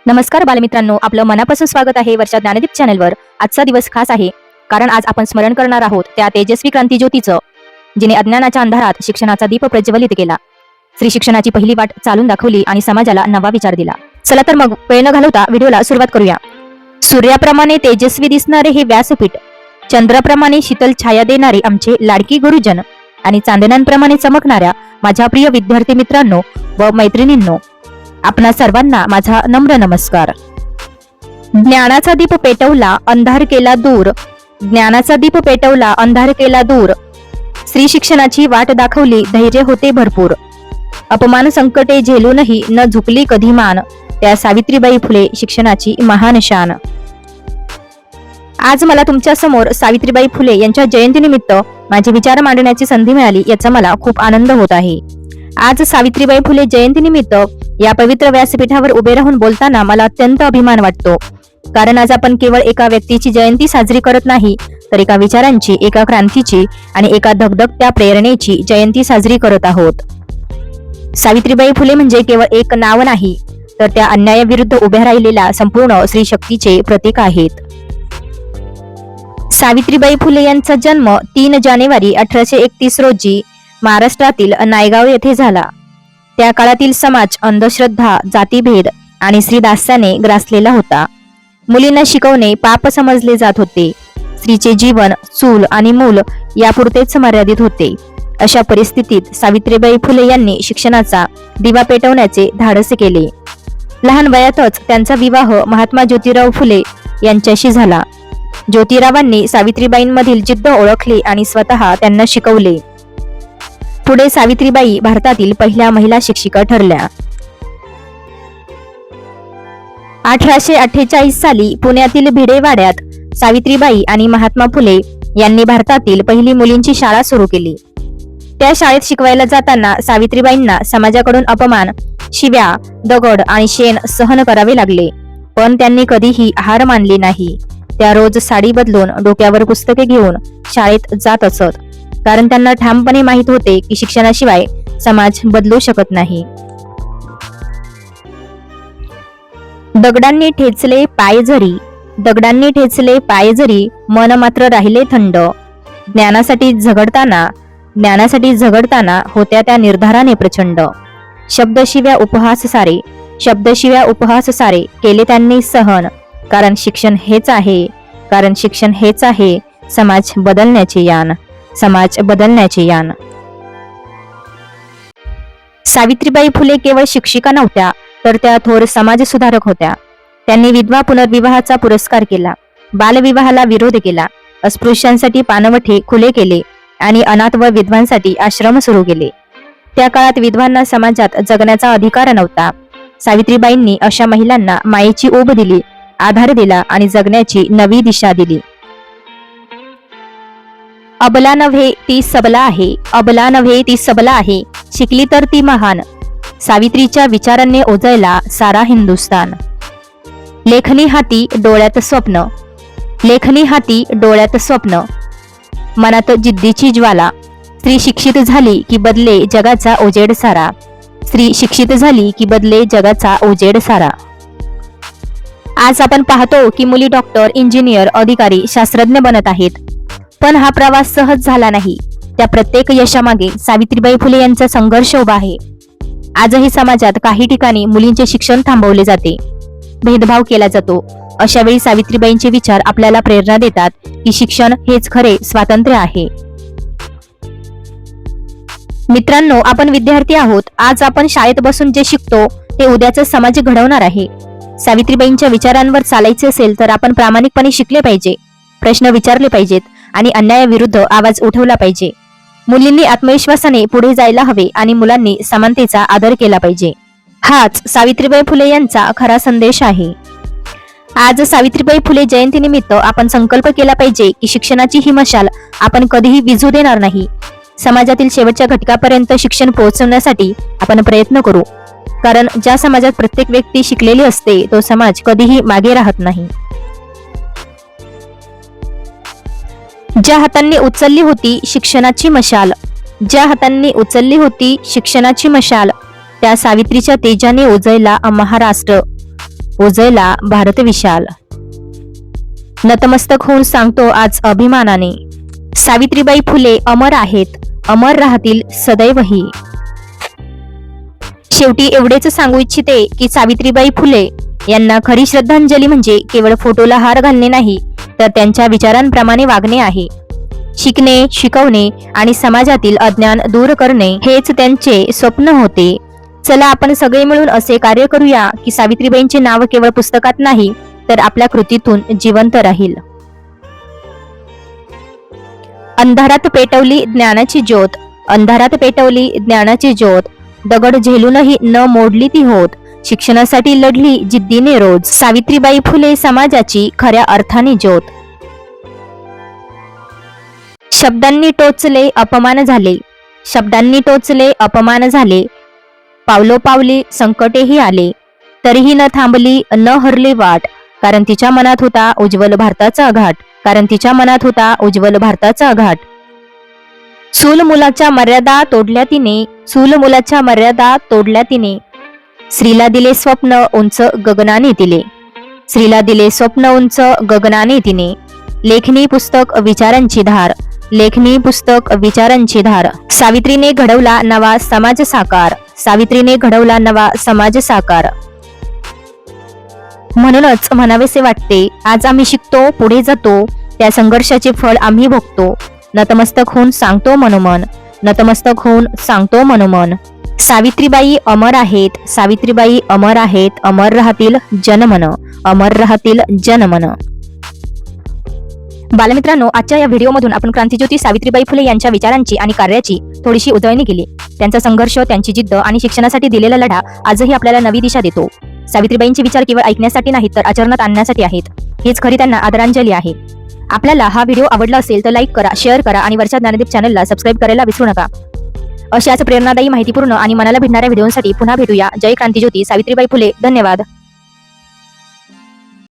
नमस्कार बालमित्रांनो, आपलं मनापासून स्वागत आहे वर्षा ज्ञानदीप चॅनलवर। आजचा दिवस खास आहे कारण आज आपण स्मरण करणार आहोत त्या तेजस्वी क्रांतिज्योतीचं, जिने अज्ञानाच्या अंधारात शिक्षणाचा दीप प्रज्वलित केला, स्त्री शिक्षणाची पहिली वाट चालून दाखवली आणि समाजाला नवा विचार दिला। चला तर मग वेळ न घालवता व्हिडिओला सुरुवात करूया। सूर्याप्रमाणे तेजस्वी दिसणारे हे व्यासपीठ, चंद्राप्रमाणे शीतल छाया देणारे आमचे लाडकी गुरुजन आणि चांदण्यांप्रमाणे चमकणाऱ्या माझ्या प्रिय विद्यार्थी मित्रांनो व मैत्रिणींनो, आपणा सर्वांना माझा नम्र नमस्कार। ज्ञानाचा दीप पेटवला, अंधार केला दूर, ज्ञानाचा दीप पेटवला, अंधार केला दूर, स्त्री शिक्षणाची वाट दाखवली, धैर्य होते भरपूर, अपमान संकटे झेलूनही न झुकली कधी मान, त्या सावित्रीबाई फुले शिक्षणाची महान शान। आज मला तुमच्या समोर सावित्रीबाई फुले यांच्या जयंतीनिमित्त माझे विचार मांडण्याची संधी मिळाली, याचा मला खूप आनंद होत आहे। आज सावित्रीबाई फुले जयंतीनिमित्त या पवित्र व्यासपीठावर उभे राहून बोलताना मला अत्यंत अभिमान वाटतो, कारण आज आपण केवळ एका व्यक्तीची जयंती साजरी करत नाही, तर एका विचारांची, एका क्रांतीची आणि एका धगधगत्या प्रेरणेची जयंती साजरी करत आहोत। सावित्रीबाई फुले म्हणजे केवळ एक नाव नाही, तर त्या अन्यायाविरुद्ध उभ्या राहिलेल्या संपूर्ण स्त्री शक्तीचे प्रतीक आहेत। सावित्रीबाई फुले यांचा जन्म 3 जानेवारी 1831 रोजी महाराष्ट्रातील नायगाव येथे झाला। त्या काळातील समाज अंधश्रद्धा, जातीभेद आणि स्त्रीदास्याने ग्रासलेला होता। मुलींना शिकवणे पाप समजले जात होते। स्त्रीचे जीवन चूल आणि मूल यापुरतेच मर्यादित होते। अशा परिस्थितीत सावित्रीबाई फुले यांनी शिक्षणाचा दिवा पेटवण्याचे धाडस केले। लहान वयातच त्यांचा विवाह महात्मा ज्योतिराव फुले यांच्याशी झाला। ज्योतिरावांनी सावित्रीबाईंमधील जिद्द ओळखली आणि स्वतः त्यांना शिकवले। पुढे सावित्रीबाई भारतातील पहिल्या महिला शिक्षिका ठरल्या। 1848 साली पुण्यातील भिडेवाड्यात सावित्रीबाई आणि महात्मा फुले यांनी भारतातील पहिली मुलींची शाळा सुरू केली। त्या शाळेत शिकवायला जाताना सावित्रीबाईंना समाजाकडून अपमान, शिव्या, दगड आणि शेण सहन करावे लागले, पण त्यांनी कधीही हार मानली नाही। त्या रोज साडी बदलून डोक्यावर पुस्तके घेऊन शाळेत जात असत, कारण त्यांना ठामपणे माहित होते की शिक्षणाशिवाय समाज बदलू शकत नाही। दगडांनी ठेचले पाय जरी, दगडांनी ठेचले पाय जरी, मन मात्र राहिले थंड, ज्ञानासाठी झगडताना होत्या त्या निर्धाराने प्रचंड, शब्दशिव्या उपहास सारे, शब्दशिव्या उपहास सारे केले त्यांनी सहन, कारण शिक्षण हेच आहे समाज बदलण्याचे यान, समाज बदलण्याचे यान। सावित्रीबाई फुले केवळ शिक्षिका नव्हत्या, तर त्या थोर समाजसुधारक होत्या। त्यांनी विधवा पुनर्विवाहाचा पुरस्कार केला, बालविवाहाला विरोध केला, अस्पृश्यांसाठी पानवठे खुले केले आणि अनाथ व विधवांसाठी आश्रम सुरू केले। त्या काळात विधवांना समाजात जगण्याचा अधिकार नव्हता। सावित्रीबाईंनी अशा महिलांना मायेची ऊब दिली, आधार दिला आणि जगण्याची नवी दिशा दिली। अबला नव्हे ती सबला आहे, अबला नव्हे ती सबला आहे, शिकली तर ती महान, सावित्रीच्या विचारांनी ओझायला सारा हिंदुस्तान। लेखनी हाती डोळ्यात स्वप्न, लेखनी हाती डोळ्यात स्वप्न, मनात जिद्दीची ज्वाला, स्त्री शिक्षित झाली की बदले जगाचा उजेड सारा, स्त्री शिक्षित झाली की बदले जगाचा उजेड सारा। आज आपण पाहतो की मुली डॉक्टर, इंजिनियर, अधिकारी, शास्त्रज्ञ बनत आहेत, पण हा प्रवास सहज झाला नाही। त्या प्रत्येक यशामागे सावित्रीबाई फुले यांचा संघर्ष उभा आहे। आजही समाजात काही ठिकाणी मुलींचे शिक्षण थांबवले जाते, भेदभाव केला जातो। अशा वेळी सावित्रीबाईंचे विचार आपल्याला प्रेरणा देतात की शिक्षण हेच खरे स्वातंत्र्य आहे। मित्रांनो, आपण विद्यार्थी आहोत। आज आपण शाळेत बसून जे शिकतो ते उद्याचा समाज घडवणार आहे। सावित्रीबाईंच्या विचारांवर चालायचे असेल तर आपण प्रामाणिकपणे शिकले पाहिजे, प्रश्न विचारले पाहिजेत आणि अन्यायाविरुद्ध आवाज उठवला पाहिजे। मुलींनी आत्मविश्वासाने पुढे जायला हवे आणि मुलांनी समानतेचा आदर केला पाहिजे। हाच सावित्रीबाई फुले यांचा खरा संदेश आहे। आज सावित्रीबाई फुले जयंतीनिमित्त आपण संकल्प केला पाहिजे की शिक्षणाची ही मशाल आपण कधीही विझू देणार नाही। समाजातील शेवटच्या घटकापर्यंत शिक्षण पोहोचवण्यासाठी आपण प्रयत्न करू, कारण ज्या समाजात प्रत्येक व्यक्ती शिकलेली असते तो समाज कधीही मागे राहत नाही। ज्या हातांनी उचलली होती शिक्षणाची मशाल, ज्या हातांनी उचलली होती शिक्षणाची मशाल, त्या सावित्रीच्या तेजाने उजळला महाराष्ट्र। उजळला भारत विशाल. नतमस्तक होऊन सांगतो आज अभिमानाने, सावित्रीबाई फुले अमर आहेत, अमर राहतील सदैवही. शेवटी एवढेच सांगू इच्छिते की सावित्रीबाई फुले यांना खरी श्रद्धांजली म्हणजे केवळ फोटोला हार घालणे नाही, तर त्यांच्या विचारांप्रमाणे वागणे आहे. शिकणे, शिकवणे आणि समाजातील अज्ञान दूर करणे हेच त्यांचे स्वप्न होते. चला आपण सगळे मिळून असे कार्य करूया की सावित्रीबाईंचे नाव केवळ पुस्तकात नाही तर आपल्या कृतीतून जिवंत राहील. अंधारात पेटवली ज्ञानाची ज्योत, अंधारात पेटवली ज्ञानाची ज्योत, दगड झेलूनही न मोडली ती होत, शिक्षणासाठी लढली जिद्दीने रोज, सावित्रीबाई फुले समाजाची खऱ्या अर्थाने ज्योत. शब्दांनी टोचले अपमान झाले, शब्दांनी टोचले अपमान झाले, पावलोपावली संकटेही आले, तरीही न थांबली न हरली वाट, कारण तिच्या मनात होता उज्ज्वल भारताचा घाट, कारण तिच्या मनात होता उज्ज्वल भारताचा घाट. चूल मुलाच्या मर्यादा तोडल्या तिने, चूल मुलाच्या मर्यादा तोडल्या तिने, स्त्रीला दिले स्वप्न उंच गगनाने तिले, स्त्रीला दिले स्वप्न उंच गगनाने तिने. लेखनी पुस्तक विचारांची धार, लेखनी पुस्तक विचारांची धार, सावित्रीने घडवला नवा समाज साकार, सावित्रीने घडवला नवा समाज साकार. म्हणूनच म्हणावेसे वाटते, आज आम्ही शिकतो, पुढे जातो, त्या संघर्षाचे फळ आम्ही भोगतो. नतमस्तक होऊन सांगतो मनोमन, नतमस्तक होऊन सांगतो मनोमन, सावित्रीबाई अमर आहेत, सावित्रीबाई अमर आहेत, अमर राहतील जनमन, अमर राहतील जनमन. बालमित्रांनो, आजच्या या व्हिडिओमधून आपण क्रांतिज्योती सावित्रीबाई फुले यांच्या विचारांची आणि कार्याची थोडीशी उजळणी केली. त्यांचा संघर्ष, त्यांची जिद्द आणि शिक्षणासाठी दिलेला लढा आजही आपल्याला नवी दिशा देतो. सावित्रीबाईंचे विचार केवळ ऐकण्यासाठी नाहीत तर आचरणात आणण्यासाठी आहेत. हेच खरी त्यांना आदरांजली आहे. आपल्याला हा व्हिडिओ आवडला असेल तर लाईक करा, शेअर करा आणि वर्षा ज्ञानदीप चॅनलला सबस्क्राईब करायला विसरू नका. अशाच प्रेरणादायी, माहितीपूर्ण आणि मनाला भिडणाऱ्या व्हिडिओसाठी पुन्हा भेटूया. जय क्रांतिज्योती सावित्रीबाई फुले. धन्यवाद.